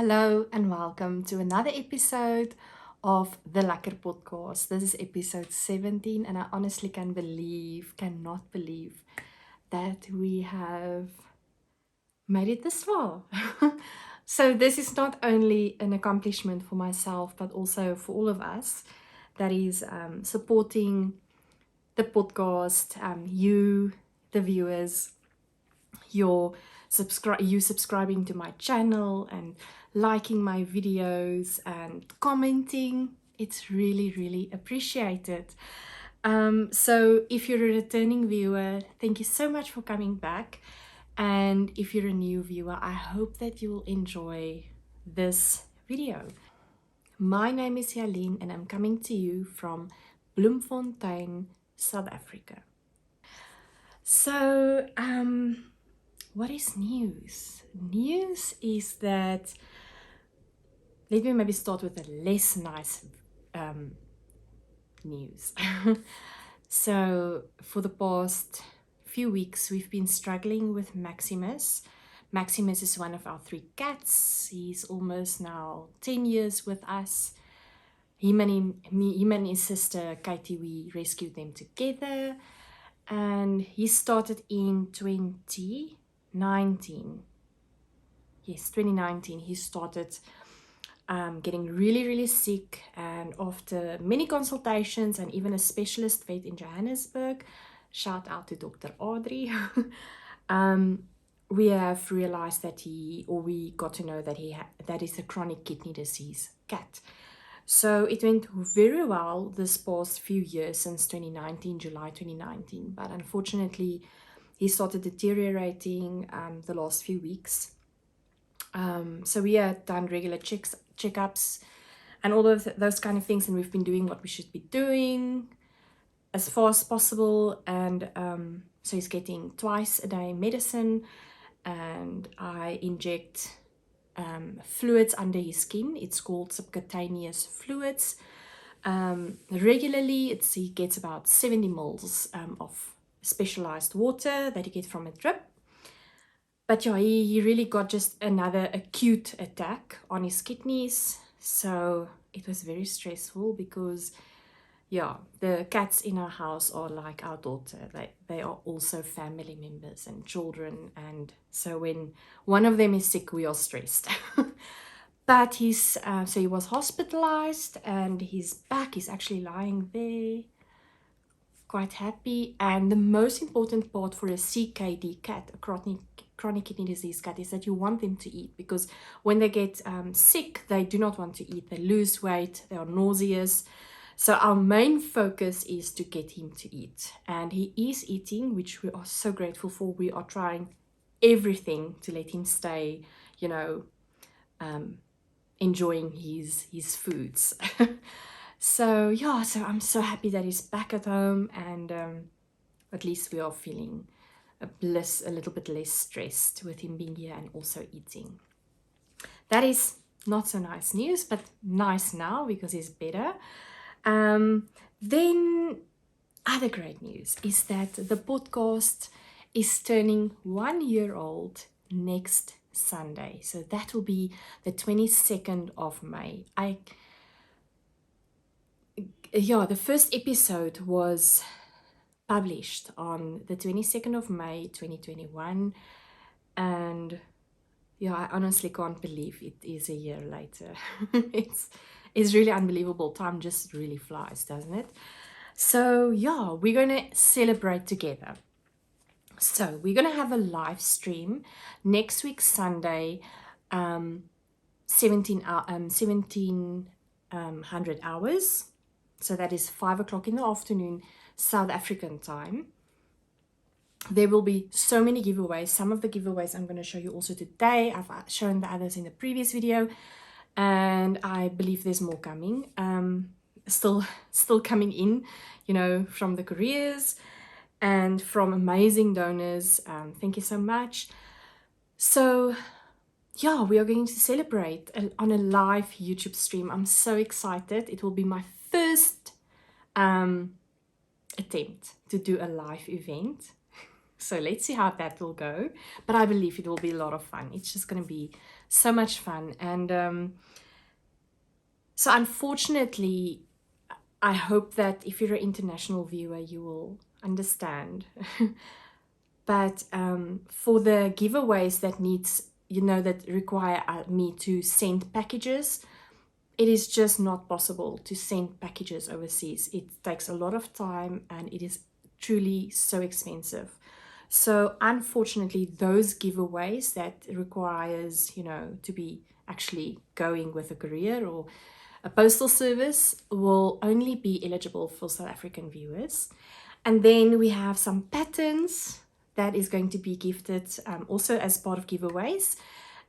Hello and welcome to another episode of the Lekker podcast. This is episode 17 and I honestly cannot believe that we have made it this far. So this is not only an accomplishment for myself but also for all of us that is supporting the podcast, you, the viewers, you subscribing to my channel and liking my videos and commenting. It's really appreciated. So if you're a returning viewer, thank you so much for coming back, and if you're a new viewer, I hope that you will enjoy this video. My name is Gerlene and I'm coming to you from Bloemfontein, South Africa. So what is news? News is that, let me maybe start with a less nice news. So for the past few weeks, we've been struggling with Maximus. Maximus is one of our 3 cats. He's almost now 10 years with us. Him and his sister Katie, we rescued them together. And he started in 2019. Yes, 2019. He started getting really sick, and after many consultations and even a specialist vet in Johannesburg, shout out to Dr. Audrey, we have realized that we got to know that that is a chronic kidney disease cat. So it went very well this past few years since 2019, July 2019, but unfortunately he started deteriorating the last few weeks. So we had done regular checkups and all of those kind of things, and we've been doing what we should be doing as far as possible. And so he's getting twice a day medicine, and I inject fluids under his skin. It's called subcutaneous fluids. Regularly, he gets about 70 ml of specialized water that you get from a drip. But yeah, he really got just another acute attack on his kidneys. So it was very stressful because, yeah, the cats in our house are like our daughter. They are also family members and children. And so when one of them is sick, we are stressed. But so he was hospitalized and he's back. He's actually lying there, quite happy. And the most important part for a CKD cat, a chronic kidney disease cat, is that you want them to eat, because when they get sick, they do not want to eat. They lose weight, they are nauseous. So our main focus is to get him to eat, and he is eating, which we are so grateful for. We are trying everything to let him stay, enjoying his foods. So yeah, so I'm so happy that he's back at home, and at least we are feeling a little bit less stressed with him being here and also eating. That is not so nice news, but nice now because he's better. Then other great news is that the podcast is turning 1 year old next Sunday. So that will be the 22nd of May. The first episode was published on the 22nd of May 2021, and yeah, I honestly can't believe it is a year later. It's really unbelievable. Time just really flies, doesn't it? So yeah, we're gonna celebrate together. So we're gonna have a live stream next week Sunday, 1700 hours. So that is 5 o'clock in the afternoon, South African time. There will be so many giveaways. Some of the giveaways I'm going to show you also today. I've shown the others in the previous video, and I believe there's more coming. Still coming in, from the couriers and from amazing donors. Thank you so much. So yeah, we are going to celebrate on a live YouTube stream. I'm so excited. It will be my first attempt to do a live event. So let's see how that will go. But I believe it will be a lot of fun. It's just going to be so much fun. And so unfortunately, I hope that if you're an international viewer, you will understand. But for the giveaways that needs, that require me to send packages, it is just not possible to send packages overseas. It takes a lot of time and it is truly so expensive. So unfortunately, those giveaways that requires, to be actually going with a courier or a postal service will only be eligible for South African viewers. And then we have some patterns that is going to be gifted also as part of giveaways.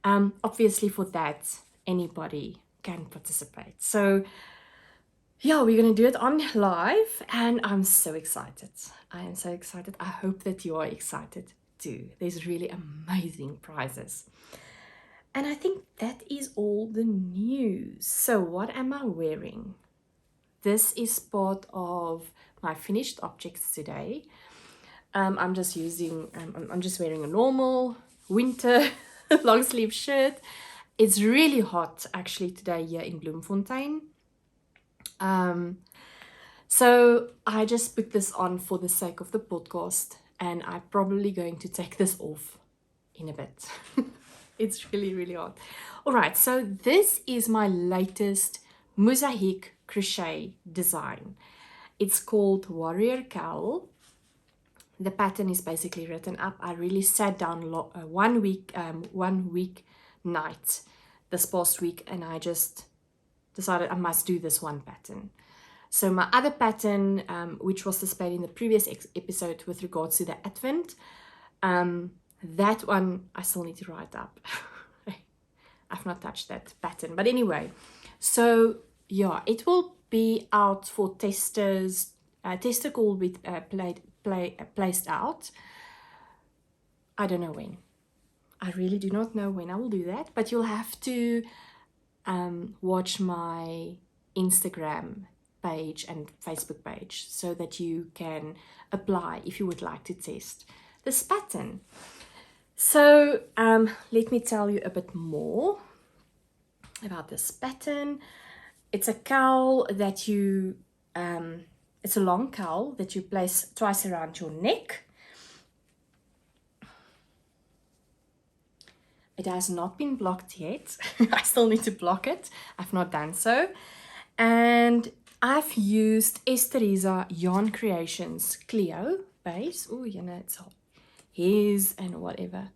Obviously for that, anybody can participate. So yeah, we're going to do it on live and I'm so excited. I am so excited. I hope that you are excited too. There's really amazing prizes. And I think that is all the news. So what am I wearing? This is part of my finished objects today. I'm just wearing a normal winter long sleeve shirt. It's really hot actually today here in Bloemfontein. So I just put this on for the sake of the podcast and I'm probably going to take this off in a bit. It's really, really hot. All right, so this is my latest mosaic crochet design. It's called Warrior Cowl. The pattern is basically written up. I really sat down one week night this past week and I just decided I must do this one pattern. So my other pattern, which was displayed in the previous episode with regards to the Advent, that one I still need to write up. I've not touched that pattern. But anyway, so yeah, it will be out for testers. Tester call with placed out. I don't know when. I really do not know when I will do that. But you'll have to watch my Instagram page and Facebook page so that you can apply if you would like to test this pattern. So let me tell you a bit more about this pattern. It's a cowl that you, it's a long cowl that you place twice around your neck. It has not been blocked yet. I still need to block it. I've not done so. And I've used Estereza Yarn Creations Clio base. Oh, it's hot. His and whatever.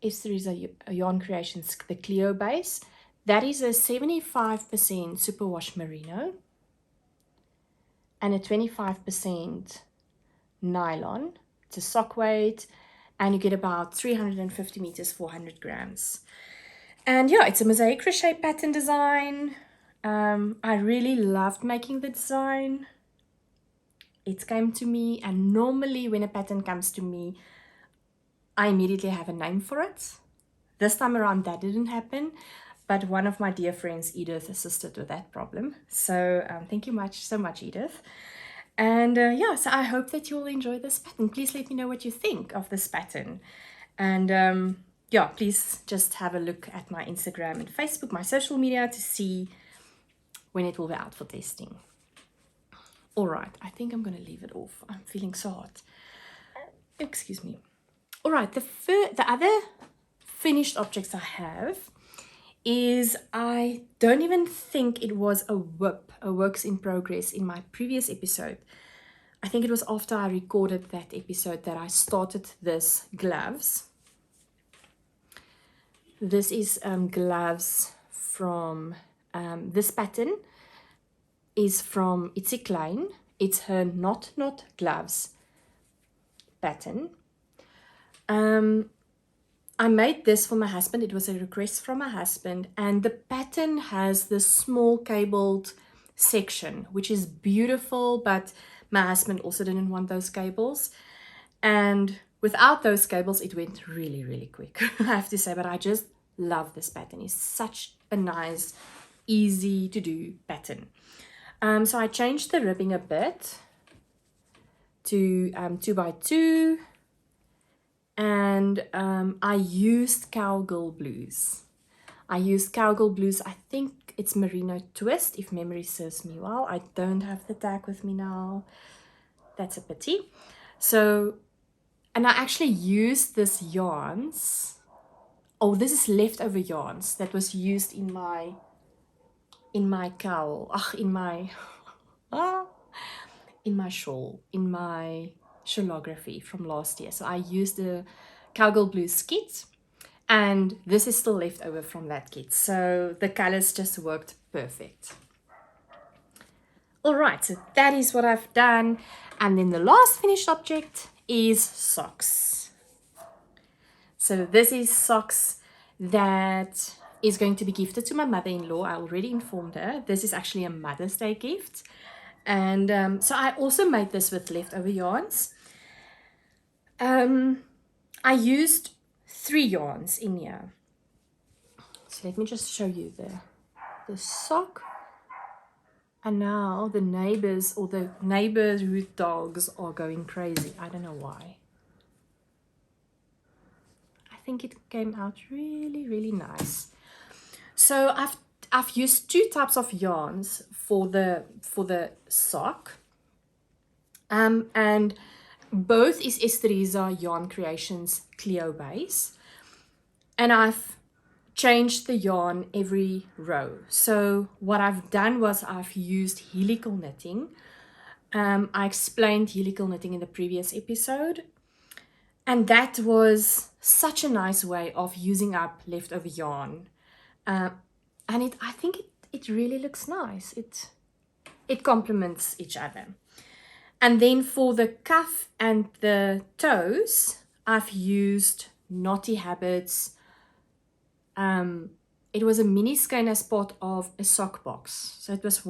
Estereza Yarn Creations, the Clio base. That is a 75% superwash merino and a 25% nylon. It's a sock weight and you get about 350 meters, 400 grams. And yeah, it's a mosaic crochet pattern design. I really loved making the design. It came to me, and normally when a pattern comes to me, I immediately have a name for it. This time around that didn't happen, but one of my dear friends, Edith, assisted with that problem. So thank you so much, Edith. And yeah, so I hope that you'll enjoy this pattern. Please let me know what you think of this pattern. And yeah, please just have a look at my Instagram and Facebook, my social media, to see when it will be out for testing. All right, I think I'm going to leave it off. I'm feeling so hot. Excuse me. All right, the other finished objects I have is, I don't even think it was a WIP, a works in progress, in my previous episode. I think it was after I recorded that episode that I started this gloves. This is gloves from, this pattern is from Itzig Klein. It's her Not Gloves pattern. I made this for my husband. It was a request from my husband, and the pattern has this small cabled section, which is beautiful, but my husband also didn't want those cables, and without those cables it went really, really quick. I have to say, but I just love this pattern. It's such a nice, easy to do pattern. So I changed the ribbing a bit to 2x2 and I used Cowgirl Blues. I think it's Merino Twist, if memory serves me well. I don't have the tag with me now. That's a pity. So, and I actually used this yarns. Oh, this is leftover yarns that was used in my cowl. In my in my shawl, in my Shawlography from last year. So I used the Cowgirl Blues kit, and this is still left over from that kit. So the colors just worked perfect. All right, so that is what I've done. And then the last finished object is socks. So this is socks that is going to be gifted to my mother-in-law. I already informed her. This is actually a Mother's Day gift. And so I also made this with leftover yarns. I used 3 yarns in here. So let me just show you the sock. And now the neighbors or the neighborhood dogs are going crazy. I don't know why. I think it came out really, really nice. So I've used 2 types of yarns for the sock. And both is Esteriza Yarn Creations Clio base. And I've changed the yarn every row. So what I've done was I've used helical knitting. I explained helical knitting in the previous episode. And that was such a nice way of using up leftover yarn. And I think it really looks nice. It complements each other. And then for the cuff and the toes, I've used Knotty Habits. It was a mini skein as part of a sock box. So it was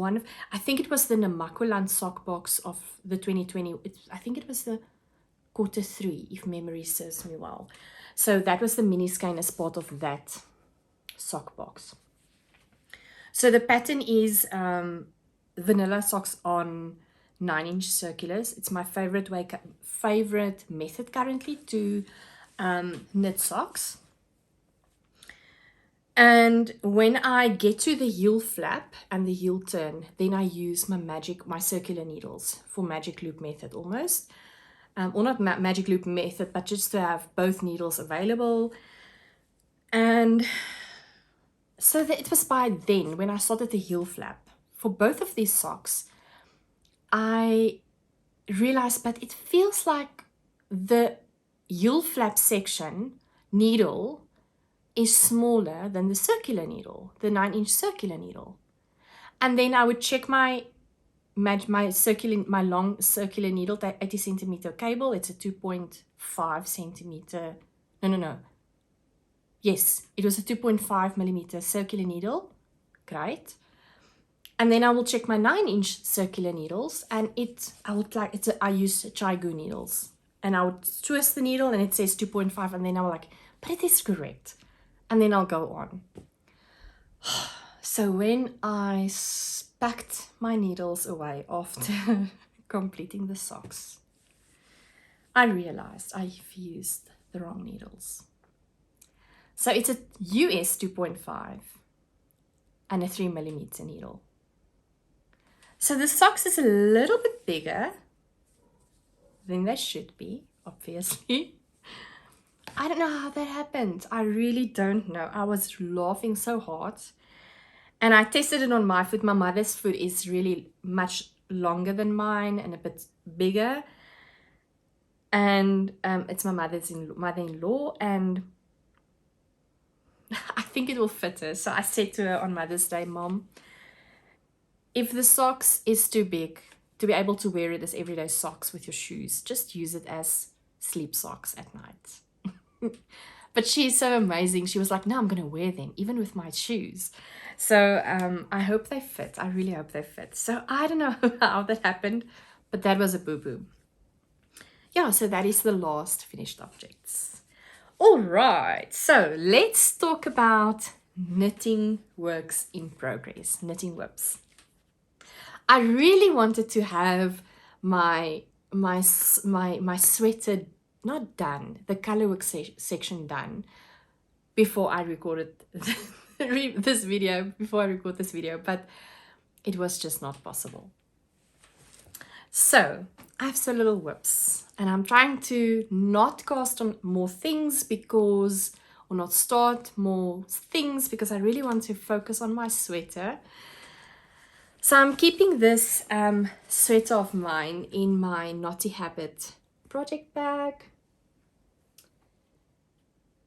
I think it was the Namaqualand sock box of the 2020. I think it was the Q3, if memory serves me well. So that was the mini skein as part of that sock box. So the pattern is vanilla socks on 9-inch circulars. It's my favorite method currently to knit socks. And when I get to the heel flap and the heel turn, then I use my circular needles for magic loop method almost. Or not magic loop method, but just to have both needles available. And so it was by then when I started the heel flap for both of these socks, I realized, but it feels like the heel flap section needle is smaller than the circular needle, the 9-inch circular needle. And then I would check my long circular needle, the 80 centimeter cable. It's a 2.5 centimeter. No. Yes, it was a 2.5 millimeter circular needle. Great. And then I will check my 9-inch circular needles, and I use Chaigu needles, and I would twist the needle and it says 2.5, and then I was like, but it is correct. And then I'll go on. So when I packed my needles away after completing the socks, I realized I've used the wrong needles. So it's a US 2.5 and a 3 millimeter needle. So the socks is a little bit bigger than they should be, obviously. I don't know how that happened. I really don't know. I was laughing so hard. And I tested it on my foot. My mother's foot is really much longer than mine and a bit bigger. And it's my mother-in-law. And I think it will fit her. So I said to her on Mother's Day, Mom, if the socks is too big to be able to wear it as everyday socks with your shoes, just use it as sleep socks at night. But she's so amazing. She was like, no, I'm going to wear them, even with my shoes. So I hope they fit. I really hope they fit. So I don't know how that happened, but that was a boo-boo. Yeah, so that is the last finished objects. All right, so let's talk about knitting works in progress, knitting whips. I really wanted to have my sweater not done, the colorwork section done before I recorded this video, but it was just not possible. So I have some little whips, and I'm trying to not cast on more things or not start more things because I really want to focus on my sweater. So I'm keeping this sweater of mine in my Knotty Habit project bag.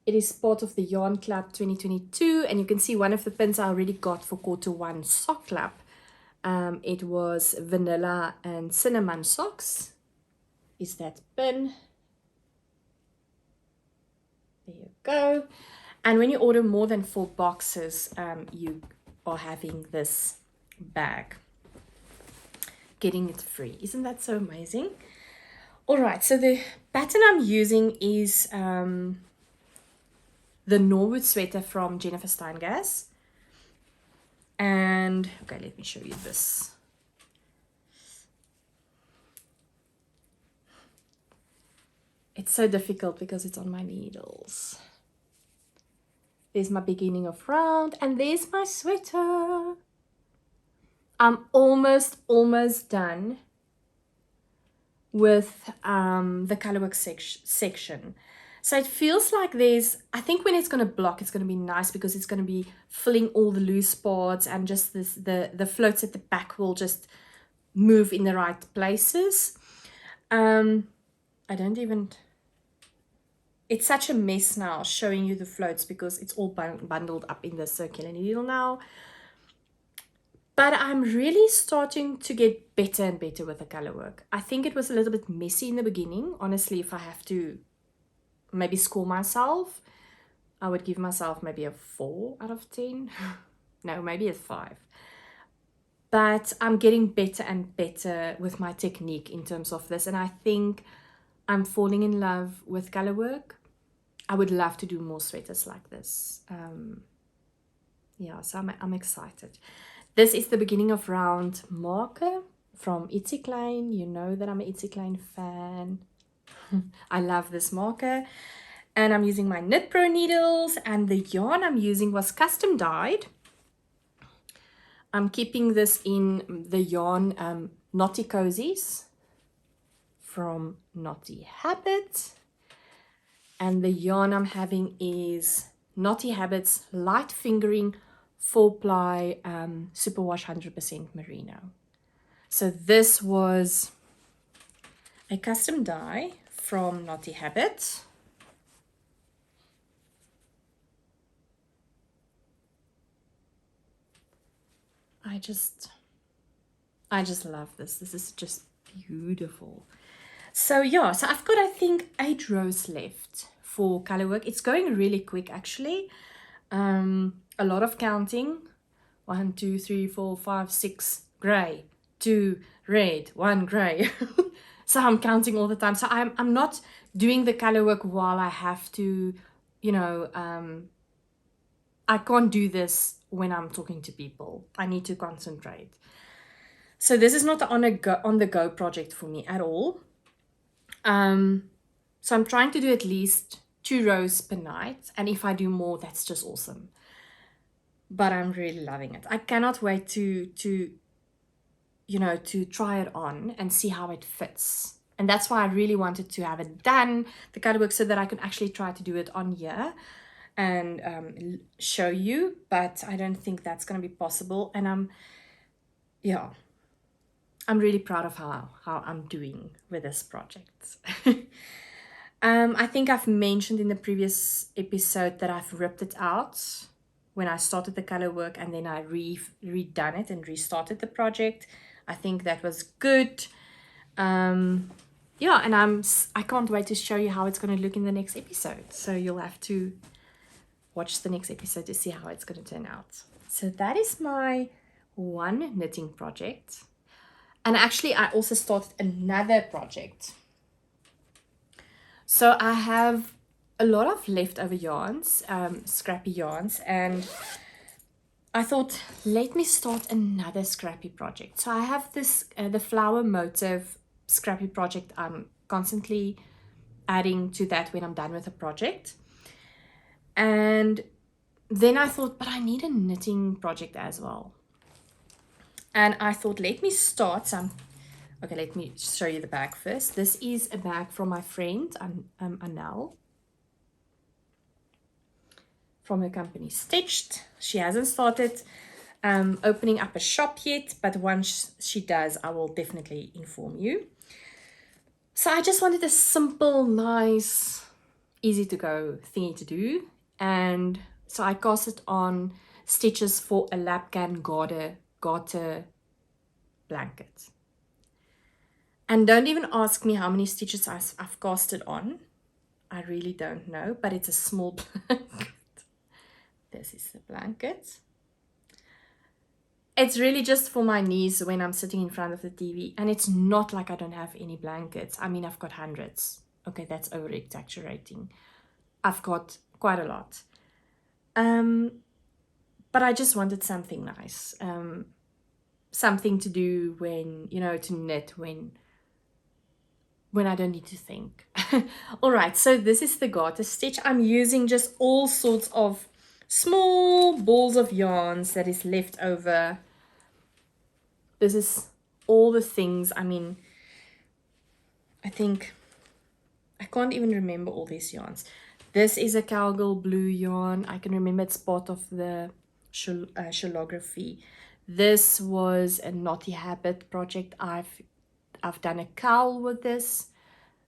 It is part of the Yarn Club 2022, and you can see one of the pins I already got for Q1 Sock Club. It was vanilla and cinnamon socks. Is that pin? There you go. And when you order more than 4 boxes, you are having this bag, getting it free. Isn't that so amazing? All right, so the pattern I'm using is the Norwood sweater from Jennifer Steingas. And okay, let me show you this. It's so difficult because it's on my needles. There's my beginning of round, and there's my sweater. I'm almost done with the colorwork section. So it feels like I think when it's going to block, it's going to be nice because it's going to be filling all the loose parts, and just the floats at the back will just move in the right places. It's such a mess now showing you the floats because it's all bundled up in the circular needle now. But I'm really starting to get better and better with the color work. I think it was a little bit messy in the beginning. Honestly, if I have to maybe score myself, I would give myself maybe a 4 out of 10. No, maybe a 5. But I'm getting better and better with my technique in terms of this. And I think I'm falling in love with color work. I would love to do more sweaters like this. Yeah, so I'm excited. This is the beginning of round marker from Itsy Klein. You know that I'm an Itsy Klein fan. I love this marker. And I'm using my Knit Pro needles, and the yarn I'm using was custom dyed. I'm keeping this in the yarn Knotty Cozies from Knotty Habit. And the yarn I'm having is Knotty Habits Light Fingering 4-ply Superwash 100% Merino. So this was a custom dye from Knotty Habit. I just love this. This is just beautiful. So yeah, so I've got, I think, 8 rows left for color work. It's going really quick actually. A lot of counting. 1, 2, 3, 4, 5, 6 gray, 2 red, 1 gray. So I'm counting all the time. So I'm not doing the color work while I have to, you know, I can't do this when I'm talking to people. I need to concentrate. So this is not on the go project for me at all. So I'm trying to do at least 2 rows per night, and if I do more, that's just awesome. But I'm really loving it. I cannot wait to try it on and see how it fits. And that's why I really wanted to have it done, the color work, so that I could actually try to do it on here and show you. But I don't think that's going to be possible. And I'm really proud of how I'm doing with this project. I think I've mentioned in the previous episode that I've ripped it out when I started the color work, and then I redone it and restarted the project. I think that was good. Yeah, and I can't wait to show you how it's going to look in the next episode. So you'll have to watch the next episode to see how it's going to turn out. So that is my one knitting project. And actually, I also started another project. So I have a lot of leftover yarns, scrappy yarns, and I thought, let me start another scrappy project. So I have this, the flower motif scrappy project I'm constantly adding to that when I'm done with the project. And then I thought, but I need a knitting project as well. And I thought, let me start some. Okay, let me show you the bag first. This is a bag from my friend, Anel, from her company Stitched. She hasn't started opening up a shop yet, but once she does, I will definitely inform you. So I just wanted a simple, nice, easy to go thingy to do. And so I casted on stitches for a Lapcan garter blanket. And don't even ask me how many stitches I've casted on. I really don't know, but it's a small blanket. This is the blanket. It's really just for my knees when I'm sitting in front of the TV. And it's not like I don't have any blankets. I mean, I've got hundreds. Okay, that's over-exaggerating. I've got quite a lot. But I just wanted something nice. Something to do when, you know, to knit when I don't need to think. All right, so this is the Garter Stitch. I'm using just all sorts of small balls of yarns that is left over. This is all the things. I mean, I think I can't even remember all these yarns. This is a cowgirl blue yarn. I can remember it's part of the Shawlography. This was a Knotty Habit project. I've done a cowl with this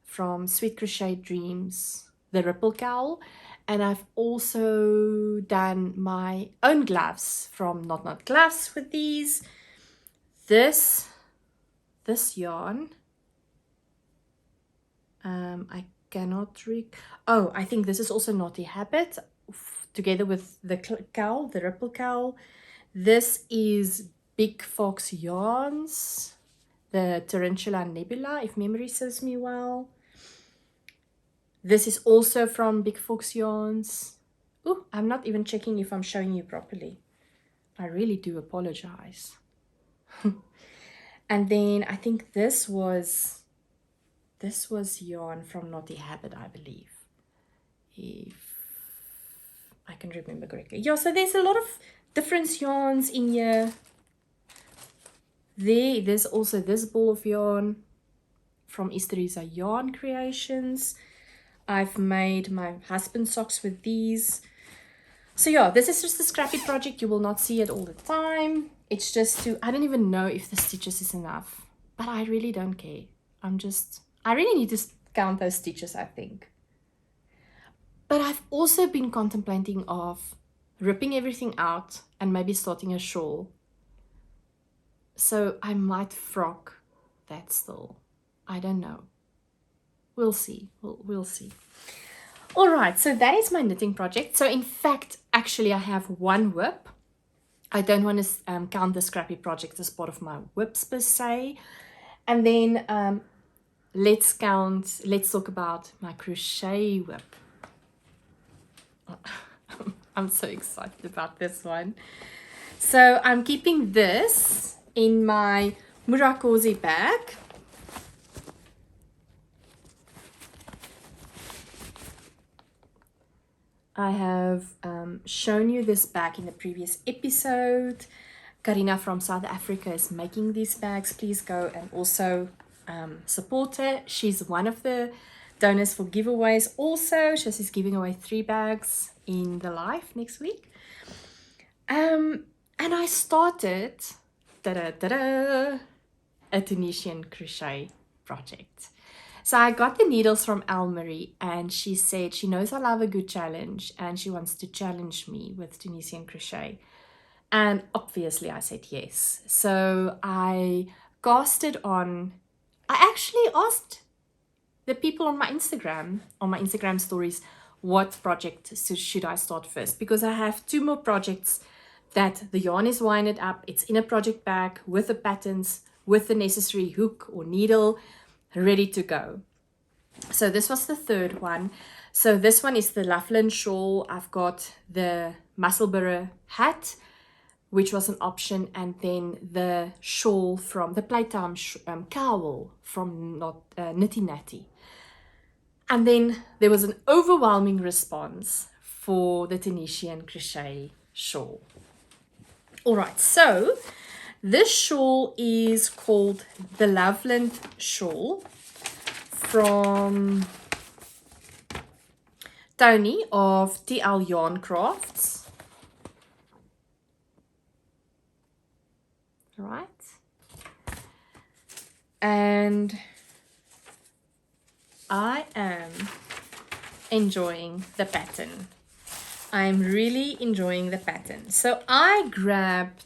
from Sweet Crochet Dreams, the ripple cowl. And I've also done my own gloves from Not Gloves with these. This yarn, I cannot oh, I think this is also Knotty Habit together with the cowl, the ripple cowl. This is Big Fox Yarns, the Tarantula Nebula, if memory serves me well. This is also from Big Fox Yarns. Oh, I'm not even checking if I'm showing you properly. I really do apologize. And then I think this was yarn from Knotty Habit, I believe, if I can remember correctly. Yeah, so there's a lot of different yarns in here. There's also this ball of yarn from Esterisa Yarn Creations. I've made my husband's socks with these. So yeah, this is just a scrappy project. You will not see it all the time. It's just I don't even know if the stitches is enough, but I really don't care. I really need to count those stitches, I think. But I've also been contemplating of ripping everything out and maybe starting a shawl. So I might frock that still. I don't know. We'll see. We'll see. All right, so that is my knitting project. So in fact, actually I have one whip. I don't want to count the scrappy project as part of my whips per se. And then let's talk about my crochet whip. I'm so excited about this one. So I'm keeping this in my Murakoze bag. I have shown you this bag in the previous episode. Karina from South Africa is making these bags. Please go and also support her. She's one of the donors for giveaways. Also, she's giving away 3 bags in the live next week. And I started a Tunisian crochet project. So I got the needles from Elmarie, and she said she knows I love a good challenge and she wants to challenge me with Tunisian crochet. And obviously I said yes. So I casted on, I actually asked the people on my Instagram stories, what project should I start first? Because I have 2 more projects that the yarn is winded up. It's in a project bag with the patterns, with the necessary hook or needle, ready to go. So this was the 3rd one. So this one is the Loveland shawl. I've got the Musselburgh hat, which was an option, and then the shawl from the Playtime cowl from Nitty Natty. And then there was an overwhelming response for the Tunisian crochet shawl. All right, so this shawl is called the Loveland shawl from Tony of TL Yarn Crafts. All right. And I am enjoying the pattern. I'm really enjoying the pattern. So I grabbed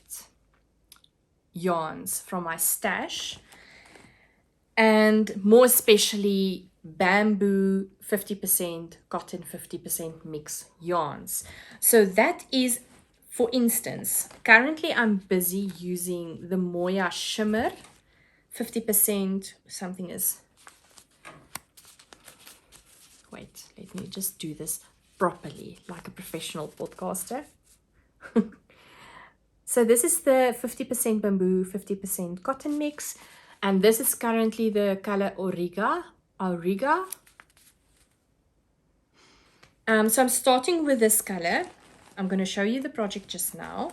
yarns from my stash, and more especially bamboo 50%, cotton 50% mix yarns. So that is, for instance, currently I'm busy using the Moya Shimmer 50%, something is, wait, let me just do this properly like a professional podcaster. So this is the 50% bamboo, 50% cotton mix, and this is currently the color Auriga. So I'm starting with this color. I'm going to show you the project just now.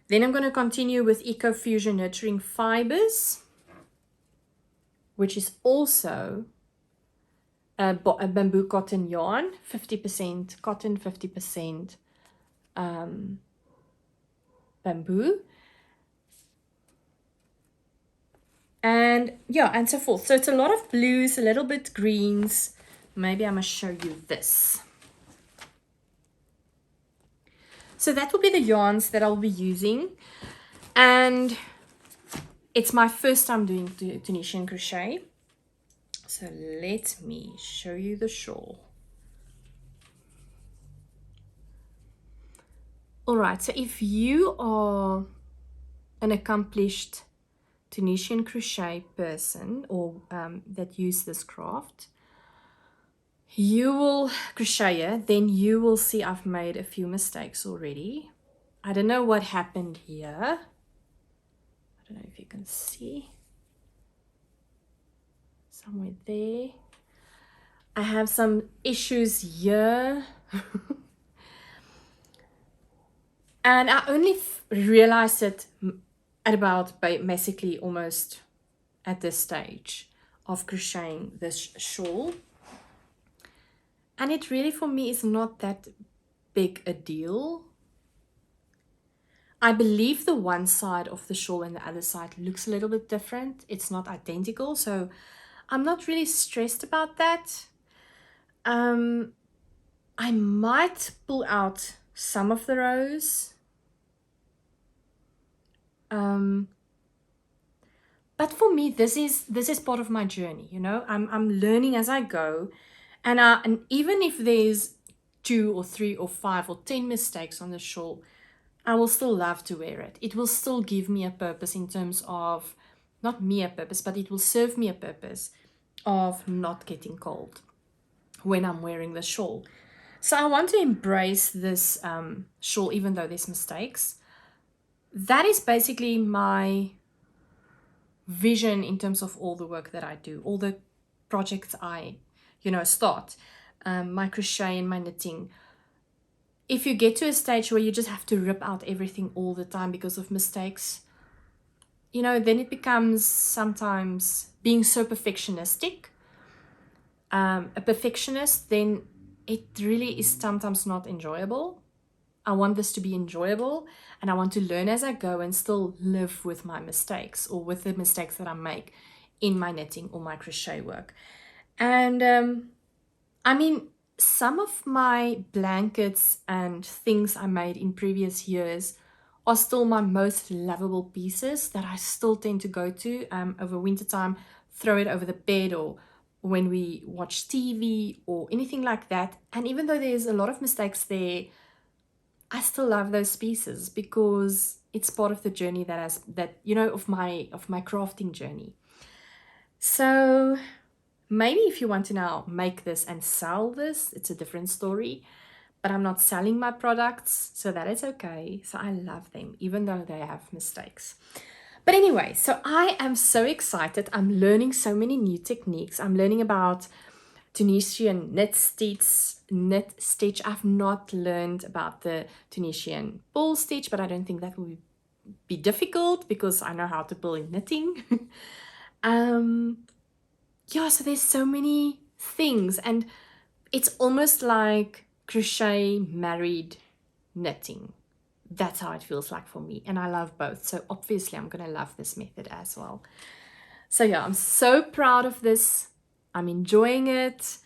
Then I'm going to continue with Eco Fusion Nurturing Fibers, which is also a bamboo cotton yarn, 50% cotton, 50% bamboo. And yeah, and so forth. So it's a lot of blues, a little bit greens. Maybe I must show you this. So that will be the yarns that I'll be using. And it's my first time doing Tunisian crochet. So let me show you the shawl. All right, so if you are an accomplished Tunisian crochet person, or that use this craft, you will crocheter, then you will see I've made a few mistakes already. I don't know what happened here. I don't know if you can see. Somewhere there. I have some issues here. And I only realized it at about basically almost at this stage of crocheting this shawl. And it really, for me, is not that big a deal. I believe the one side of the shawl and the other side looks a little bit different. It's not identical, so I'm not really stressed about that. I might pull out some of the rows. But for me, this is part of my journey, you know. I'm learning as I go. And even if there's 2 or 3 or 5 or 10 mistakes on the shawl, I will still love to wear it. It will still give me a purpose in terms of, not me a purpose, but it will serve me a purpose of not getting cold when I'm wearing the shawl. So I want to embrace this shawl, even though there's mistakes. That is basically my vision in terms of all the work that I do, all the projects I start, my crochet and my knitting. If you get to a stage where you just have to rip out everything all the time because of mistakes, then it becomes sometimes being so perfectionistic. A perfectionist, then it really is sometimes not enjoyable. I want this to be enjoyable, and I want to learn as I go and still live with my mistakes, or with the mistakes that I make in my knitting or my crochet work. And I mean, some of my blankets and things I made in previous years are still my most lovable pieces that I still tend to go to over wintertime, throw it over the bed, or when we watch TV or anything like that. And even though there's a lot of mistakes there, I still love those pieces because it's part of the journey of my crafting journey. So maybe if you want to now make this and sell this, it's a different story. But I'm not selling my products, so that is okay. So I love them, even though they have mistakes. But anyway, so I am so excited. I'm learning so many new techniques. I'm learning about Tunisian knit stitch. I've not learned about the Tunisian pull stitch, but I don't think that will be difficult because I know how to pull in knitting. Yeah, so there's so many things, and it's almost like crochet married knitting. That's how it feels like for me, and I love both, so obviously I'm gonna love this method as well. So yeah, I'm so proud of this. I'm enjoying it.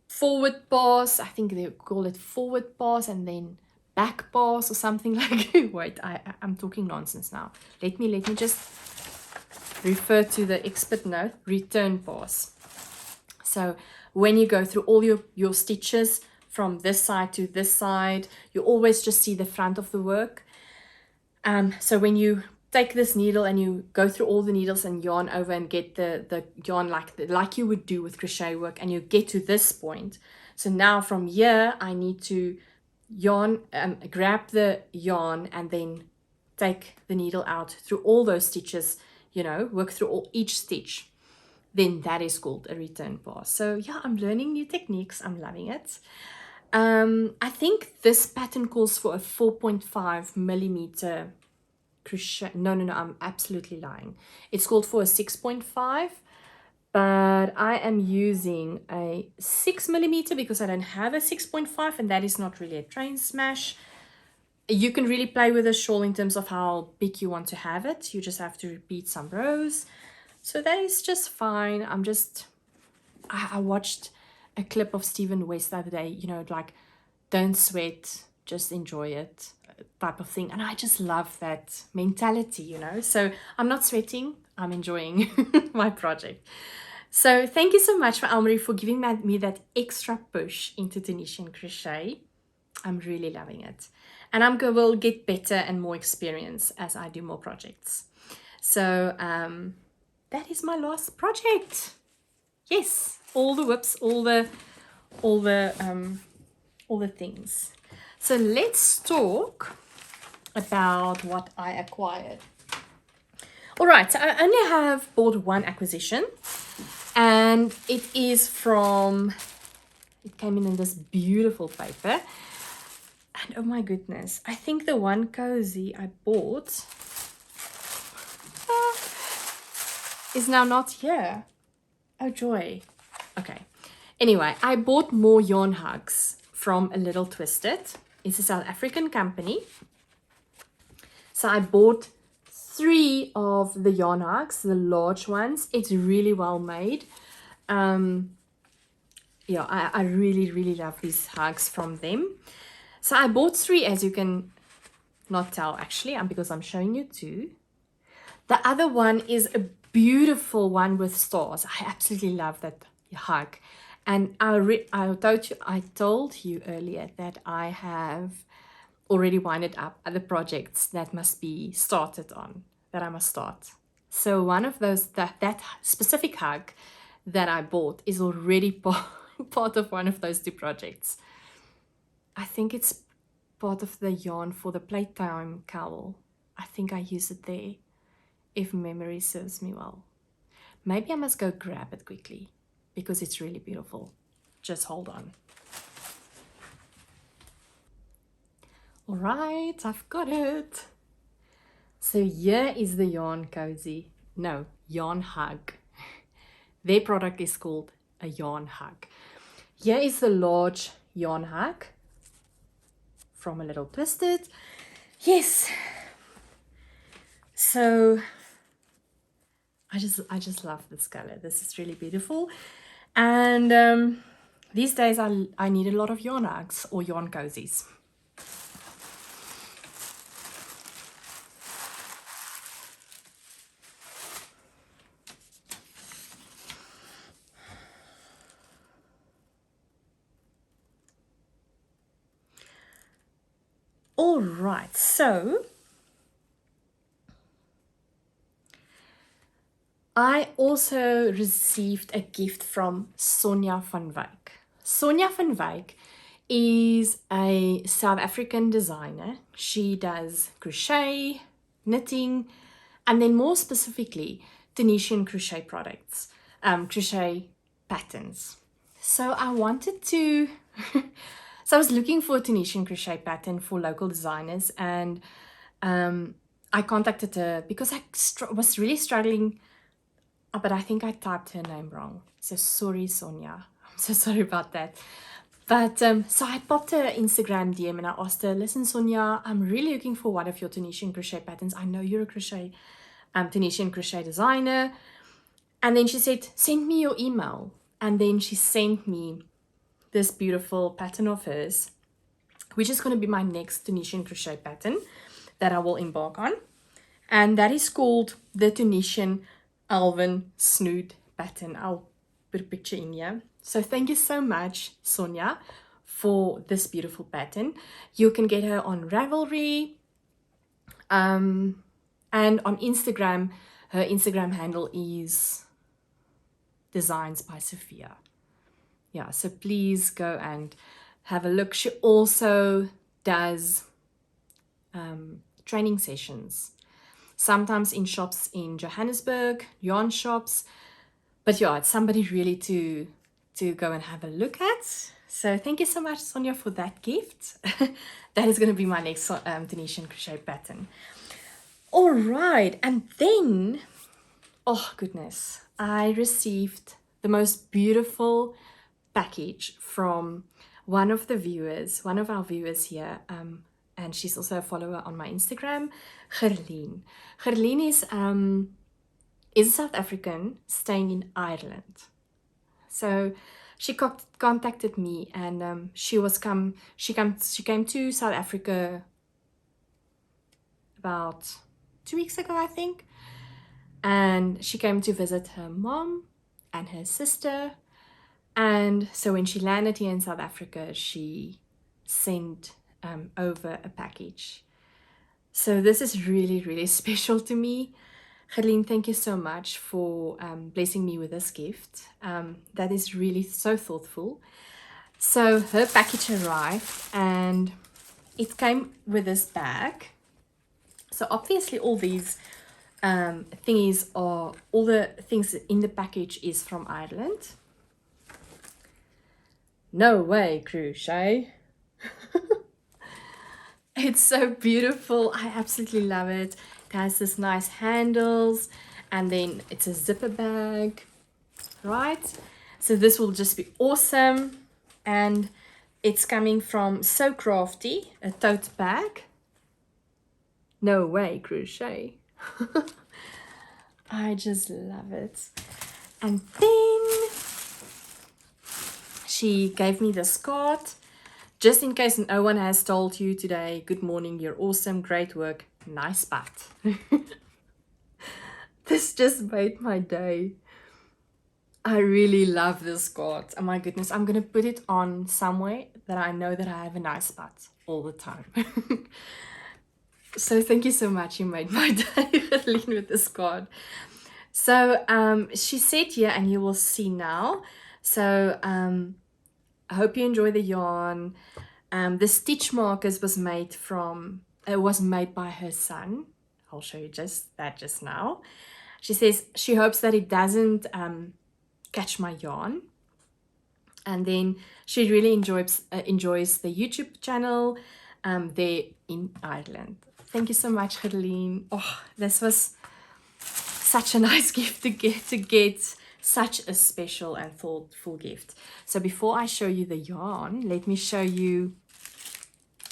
Forward pass, I think they call it forward pass, and then back pass or something like. Wait, I'm talking nonsense now. Let me just refer to the expert note. Return pass. So when you go through all your stitches from this side to this side, you always just see the front of the work. So when you take this needle and you go through all the needles and yarn over and get the yarn like you would do with crochet work, and you get to this point. So now from here I need to yarn, grab the yarn and then take the needle out through all those stitches, you know, work through each stitch. Then that is called a return pass. So yeah, I'm learning new techniques. I'm loving it. I think this pattern calls for a 4.5 millimeter crochet. No, I'm absolutely lying. It's called for a 6.5, but I am using a 6 millimeter because I don't have a 6.5, and that is not really a train smash. You can really play with a shawl in terms of how big you want to have it. You just have to repeat some rows. So that is just fine. I watched a clip of Stephen West the other day, you know, like, don't sweat, just enjoy it type of thing. And I just love that mentality, you know. So I'm not sweating, I'm enjoying my project. So thank you so much for Elmarie for giving me that extra push into Tunisian crochet. I'm really loving it. And will get better and more experience as I do more projects. So that is my last project. Yes, all the whips, all the things. So let's talk about what I acquired. All right, so I only have bought one acquisition, and it came in this beautiful paper. And oh my goodness, I think the one cozy I bought is now not here. Oh joy. Okay. Anyway, I bought more yarn hugs from A Little Twisted. It's a South African company. So I bought 3 of the yarn hugs, the large ones. It's really well made. Yeah, I really love these hugs from them. So I bought 3, as you can not tell actually, because I'm showing you 2. The other one is a beautiful one with stars. I absolutely love that hug. And I told you earlier that I have already winded up other projects that must be started on, that I must start. So one of those, that specific hug that I bought is already part of one of those 2 projects. I think it's part of the yarn for the playtime cowl. I think I use it there, if memory serves me well. Maybe I must go grab it quickly because it's really beautiful. Just hold on. All right, I've got it. So here is the yarn cozy. No, yarn hug. Their product is called a yarn hug. Here is the large yarn hug from A Little Twisted. Yes. So I just love this color. This is really beautiful. And these days I need a lot of yarn hugs or yarn cozies. All right, so I also received a gift from Sonja van Wyk. Sonja van Wyk is a South African designer. She does crochet, knitting, and then more specifically, Tunisian crochet products, crochet patterns. So I wanted to, so I was looking for a Tunisian crochet pattern for local designers, and I contacted her because I was really struggling, but I think I typed her name wrong. So sorry, Sonia. I'm so sorry about that. But so I popped her Instagram DM and I asked her, listen, Sonia, I'm really looking for one of your Tunisian crochet patterns. I know you're a Tunisian crochet designer. And then she said, send me your email. And then she sent me this beautiful pattern of hers, which is going to be my next Tunisian crochet pattern that I will embark on. And that is called the Tunisian Alvin Snood pattern. I'll put a picture in here. So thank you so much, Sonia, for this beautiful pattern. You can get her on Ravelry and on Instagram. Her Instagram handle is Designs by Sophia. Yeah, so please go and have a look. She also does training sessions, sometimes in shops in Johannesburg, yarn shops. But yeah, it's somebody really to go and have a look at. So thank you so much, Sonia, for that gift. That is going to be my next Tunisian crochet pattern. All right, and then, oh goodness, I received the most beautiful package from one of our viewers here, and she's also a follower on my Instagram, Gerlene. Gerlene is a South African staying in Ireland. So she contacted me, and she came to South Africa about 2 weeks ago, I think. And she came to visit her mom and her sister. And so when she landed here in South Africa, she sent over a package. So this is really, really special to me. Gerlene, thank you so much for blessing me with this gift. That is really so thoughtful. So her package arrived and it came with this bag. So obviously all these thingies are, all the things in the package is from Ireland. No way, crochet. It's so beautiful. I absolutely love it. It has this nice handles, and then it's a zipper bag, right? So this will just be awesome. And it's coming from So Crafty, a tote bag. No way, crochet. I just love it. And then she gave me this card. Just in case no one has told you today, good morning, you're awesome, great work, nice butt. This just made my day. I really love this card. Oh my goodness, I'm going to put it on somewhere that I know that I have a nice butt all the time. So thank you so much. You made my day, Gerlene, with this card. So she said here, and you will see now. So I hope you enjoy the yarn. The stitch markers was made by her son. I'll show you just now. She says she hopes that it doesn't catch my yarn. And then she really enjoys the YouTube channel there in Ireland. Thank you so much, Gerlene. Oh, this was such a nice gift to get such a special and thoughtful gift. So before I show you the yarn, let me show you.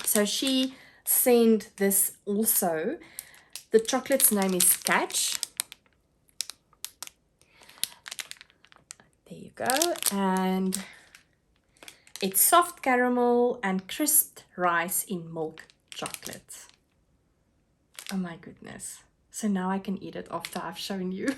So she sent this also. The chocolate's name is Catch. There you go. And it's soft caramel and crisped rice in milk chocolate. Oh my goodness. So now I can eat it after I've shown you.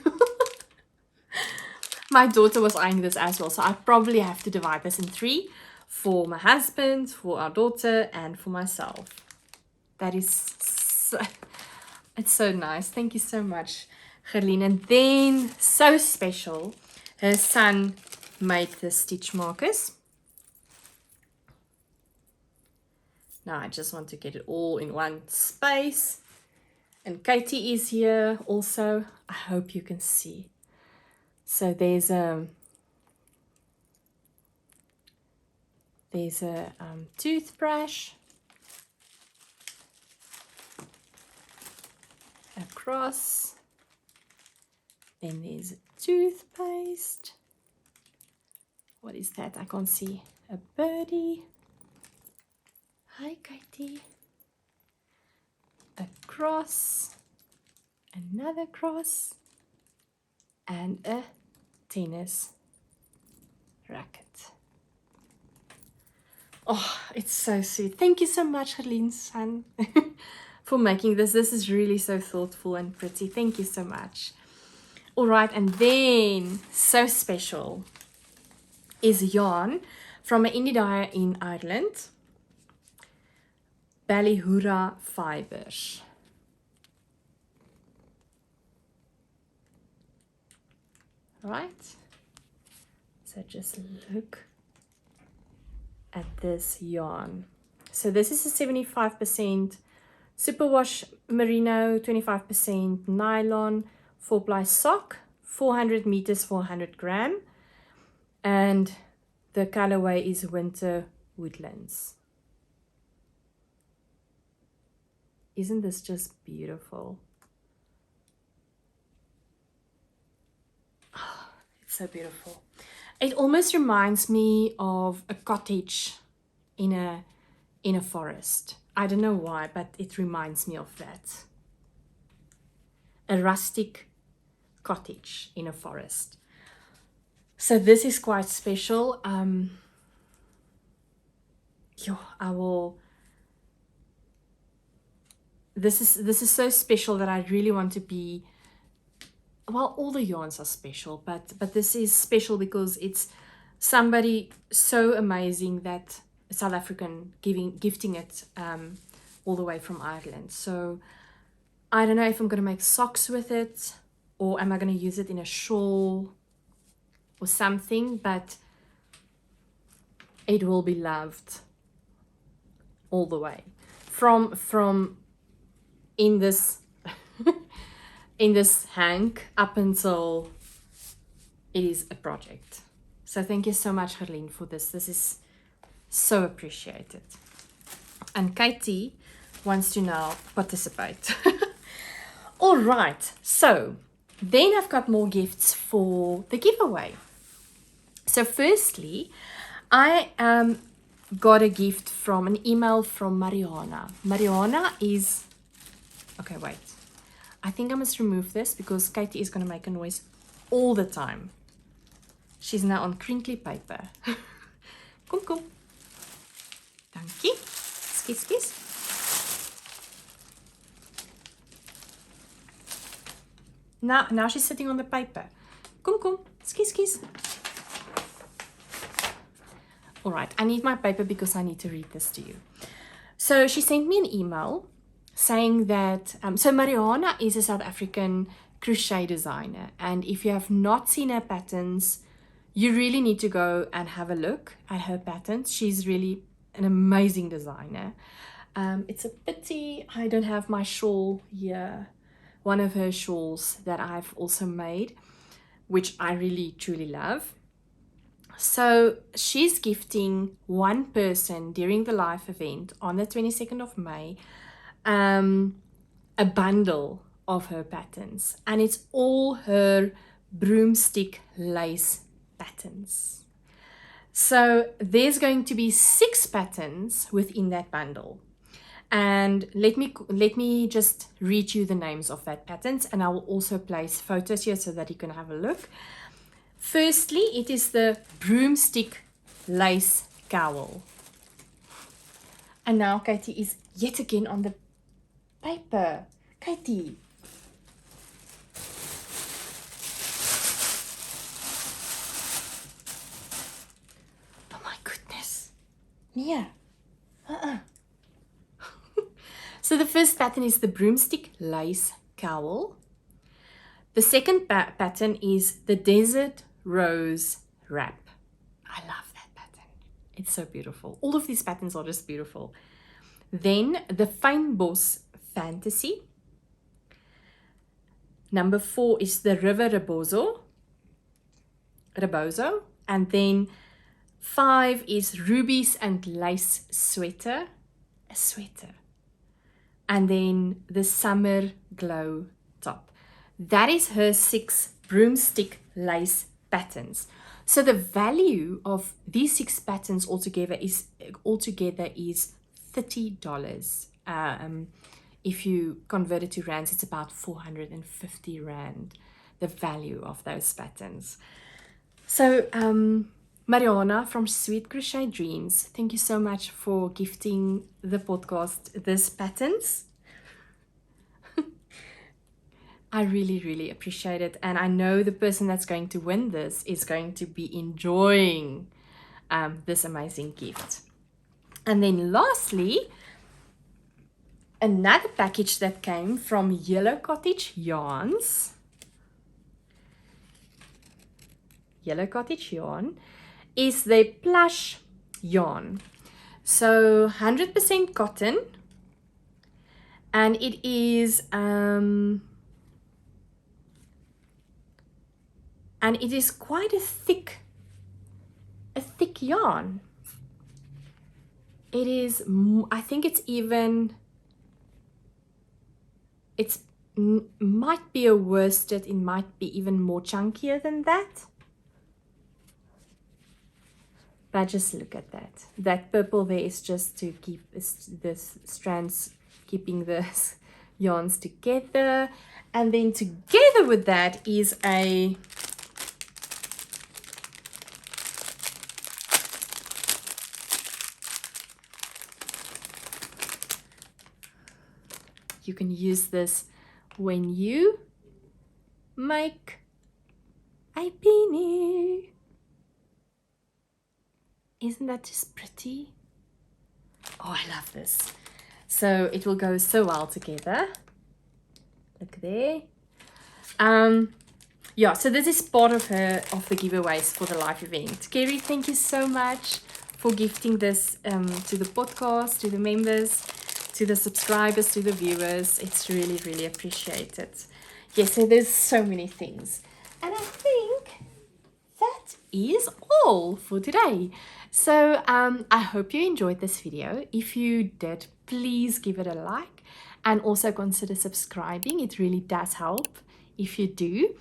My daughter was eyeing this as well, so I probably have to divide this in 3 for my husband, for our daughter, and for myself. That is so, it's so nice. Thank you so much, Gerlene. And then, so special, her son made the stitch markers. Now I just want to get it all in one space. And Katie is here also. I hope you can see. So there's There's a toothbrush, a cross, then there's toothpaste. What is that? I can't see. A birdie. Hi, Katie. A cross, another cross, and a tennis racket. Oh, it's so sweet. Thank you so much, Gerlene's son, for making this. This is really so thoughtful and pretty. Thank you so much. All right, and then, so special, is yarn from an indie dyer in Ireland. Ballyhoola fibers. Right, so just look at this yarn. So this is a 75% superwash merino, 25% nylon, 4-ply sock, 400 meters, 400 gram, and the colorway is Winter Woodlands. Isn't this just beautiful? Oh, it's so beautiful. It almost reminds me of a cottage in a forest. I don't know why, but it reminds me of that. A rustic cottage in a forest. So this is quite special. This is so special that I really want to be, well, all the yarns are special, but this is special because it's somebody so amazing, that South African gifting it all the way from Ireland. So I don't know if I'm going to make socks with it, or am I going to use it in a shawl or something, but it will be loved all the way from in this in this hank up until it is a project. So thank you so much, Gerlene, for this. This is so appreciated. And Katie wants to now participate. All right, so then I've got more gifts for the giveaway. So firstly, I got a gift from an email from Mariana. Mariana is, okay, wait. I think I must remove this because Katie is going to make a noise all the time. She's now on crinkly paper. Kom. Dankie. Skis. Now she's sitting on the paper. Kom. Skis. All right, I need my paper because I need to read this to you. So she sent me an email saying that, so Mariana is a South African crochet designer, and if you have not seen her patterns, you really need to go and have a look at her patterns. She's really an amazing designer. It's a pity I don't have my shawl here, one of her shawls that I've also made, which I really truly love. So she's gifting one person during the live event on the 22nd of May a bundle of her patterns, and it's all her broomstick lace patterns. So there's going to be 6 patterns within that bundle, and let me just read you the names of that patterns, and I will also place photos here so that you can have a look. Firstly, it is the broomstick lace cowl. And now Katie is yet again on the paper. Katie. Oh my goodness. Mia. So the first pattern is the broomstick lace cowl. The second pattern is the desert rose wrap. I love that pattern. It's so beautiful. All of these patterns are just beautiful. Then the fynbos fantasy. Number 4 is the river rebozo. And then 5 is rubies and lace sweater, a sweater. And then the summer glow top. That is her 6 broomstick lace patterns. So the value of these 6 patterns altogether is $30. If you convert it to rands, it's about 450 rand, the value of those patterns. So Mariana from Sweet Crochet Dreams, thank you so much for gifting the podcast these patterns. I really, really appreciate it. And I know the person that's going to win this is going to be enjoying this amazing gift. And then lastly, another package that came from Yellow Cottage Yarns. Yellow Cottage Yarn is the Plush Yarn. So 100% cotton. And it is quite a thick yarn. It is, I think it's even, might be a worsted, it might be even more chunkier than that. But just look at that. That purple there is just to keep this strands, keeping the yarns together. And then together with that is a you can use this when you make a beanie. Isn't that just pretty? Oh, I love this. So it will go so well together. Look there. Yeah, so this is part of the giveaways for the live event. Kerry, thank you so much for gifting this to the podcast, to the members, to the subscribers, to the viewers. It's really, really appreciated. Yes, so there's so many things. And I think that is all for today. So I hope you enjoyed this video. If you did, please give it a like and also consider subscribing. It really does help if you do.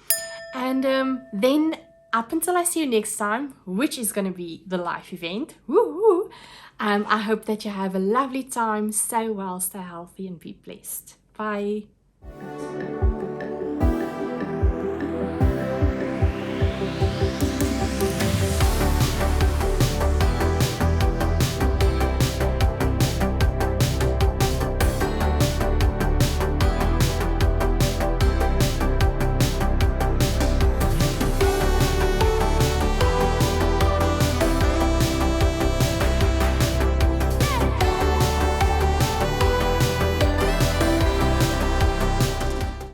And then up until I see you next time, which is going to be the live event, woo-hoo, I hope that you have a lovely time. Stay well, stay healthy, and be blessed. Bye.